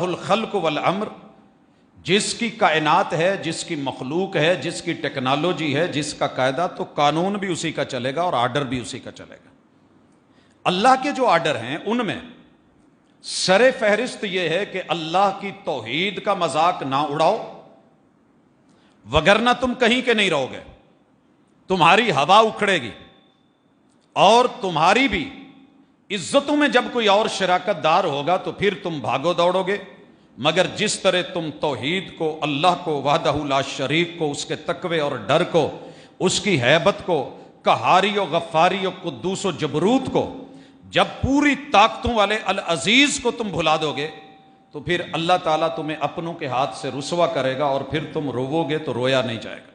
الخلق والامر، جس کی کائنات ہے، جس کی مخلوق ہے، جس کی ٹیکنالوجی ہے، جس کا قاعدہ، تو قانون بھی اسی کا چلے گا اور آرڈر بھی اسی کا چلے گا۔ اللہ کے جو آرڈر ہیں ان میں سر فہرست یہ ہے کہ اللہ کی توحید کا مذاق نہ اڑاؤ، وگرنہ تم کہیں کے نہیں رہو گے، تمہاری ہوا اکھڑے گی، اور تمہاری بھی عزتوں میں جب کوئی اور شراکت دار ہوگا تو پھر تم بھاگو دوڑو گے۔ مگر جس طرح تم توحید کو، اللہ کو وحدہ لا شریک کو، اس کے تقوی اور ڈر کو، اس کی ہیبت کو، قہاری و غفاری و قدوس و جبروت کو، جب پوری طاقتوں والے العزیز کو تم بھلا دو گے تو پھر اللہ تعالیٰ تمہیں اپنوں کے ہاتھ سے رسوا کرے گا، اور پھر تم روو گے تو رویا نہیں جائے گا۔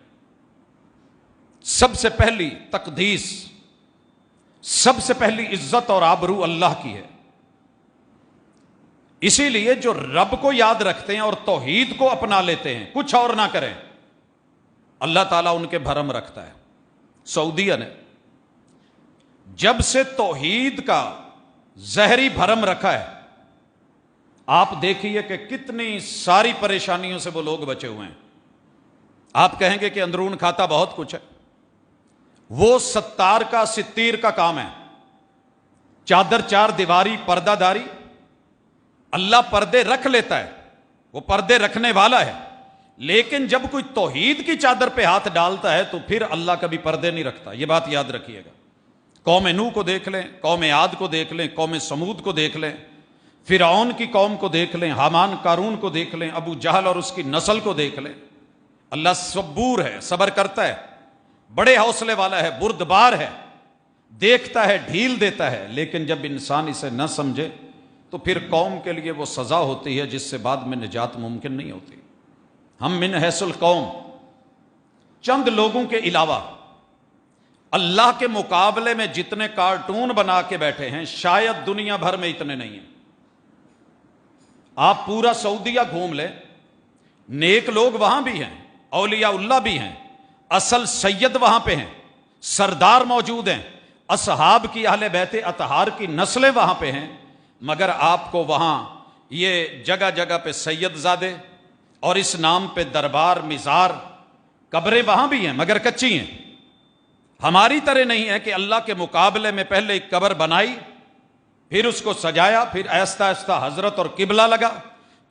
سب سے پہلی تقدیس، سب سے پہلی عزت اور آبرو اللہ کی ہے۔ اسی لیے جو رب کو یاد رکھتے ہیں اور توحید کو اپنا لیتے ہیں، کچھ اور نہ کریں، اللہ تعالیٰ ان کے بھرم رکھتا ہے۔ سعودیہ نے جب سے توحید کا زہری بھرم رکھا ہے، آپ دیکھیے کہ کتنی ساری پریشانیوں سے وہ لوگ بچے ہوئے ہیں۔ آپ کہیں گے کہ اندرون کھاتا بہت کچھ ہے، وہ ستار کا ستیر کا کام ہے، چادر چار دیواری، پردہ داری۔ اللہ پردے رکھ لیتا ہے، وہ پردے رکھنے والا ہے، لیکن جب کوئی توحید کی چادر پہ ہاتھ ڈالتا ہے تو پھر اللہ کبھی پردے نہیں رکھتا۔ یہ بات یاد رکھیے گا۔ قوم نوح کو دیکھ لیں، قوم عاد کو دیکھ لیں، قوم سمود کو دیکھ لیں، فرعون کی قوم کو دیکھ لیں، حامان قارون کو دیکھ لیں، ابو جہل اور اس کی نسل کو دیکھ لیں۔ اللہ صبور ہے، صبر کرتا ہے، بڑے حوصلے والا ہے، بردبار ہے، دیکھتا ہے، ڈھیل دیتا ہے، لیکن جب انسان اسے نہ سمجھے تو پھر قوم کے لیے وہ سزا ہوتی ہے جس سے بعد میں نجات ممکن نہیں ہوتی۔ ہم من حیث القوم، چند لوگوں کے علاوہ اللہ کے مقابلے میں جتنے کارٹون بنا کے بیٹھے ہیں شاید دنیا بھر میں اتنے نہیں ہیں۔ آپ پورا سعودیہ گھوم لیں، نیک لوگ وہاں بھی ہیں، اولیاء اللہ بھی ہیں، اصل سید وہاں پہ ہیں، سردار موجود ہیں، اصحاب کی اہل بیت اطہار کی نسلیں وہاں پہ ہیں، مگر آپ کو وہاں یہ جگہ جگہ پہ سید زادے اور اس نام پہ دربار، مزار، قبریں وہاں بھی ہیں مگر کچی ہیں۔ ہماری طرح نہیں ہے کہ اللہ کے مقابلے میں پہلے ایک قبر بنائی، پھر اس کو سجایا، پھر آہستہ آہستہ حضرت اور قبلہ لگا،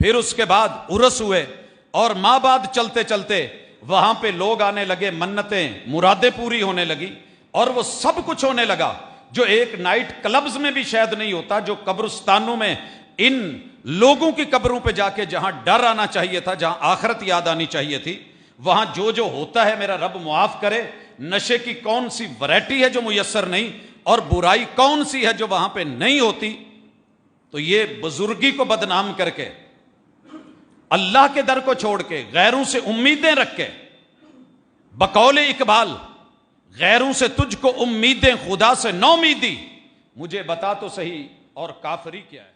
پھر اس کے بعد عرس ہوئے، اور ماں بعد چلتے چلتے وہاں پہ لوگ آنے لگے، منتیں، مرادیں پوری ہونے لگی، اور وہ سب کچھ ہونے لگا جو ایک نائٹ کلبز میں بھی شاید نہیں ہوتا، جو قبرستانوں میں ان لوگوں کی قبروں پہ جا کے جہاں ڈر آنا چاہیے تھا، جہاں آخرت یاد آنی چاہیے تھی، وہاں جو ہوتا ہے میرا رب معاف کرے۔ نشے کی کون سی ویرائٹی ہے جو میسر نہیں، اور برائی کون سی ہے جو وہاں پہ نہیں ہوتی۔ تو یہ بزرگی کو بدنام کر کے، اللہ کے در کو چھوڑ کے، غیروں سے امیدیں رکھ کے، بقول اقبال، غیروں سے تجھ کو امیدیں، خدا سے نومیدی، مجھے بتا تو صحیح اور کافری کیا ہے۔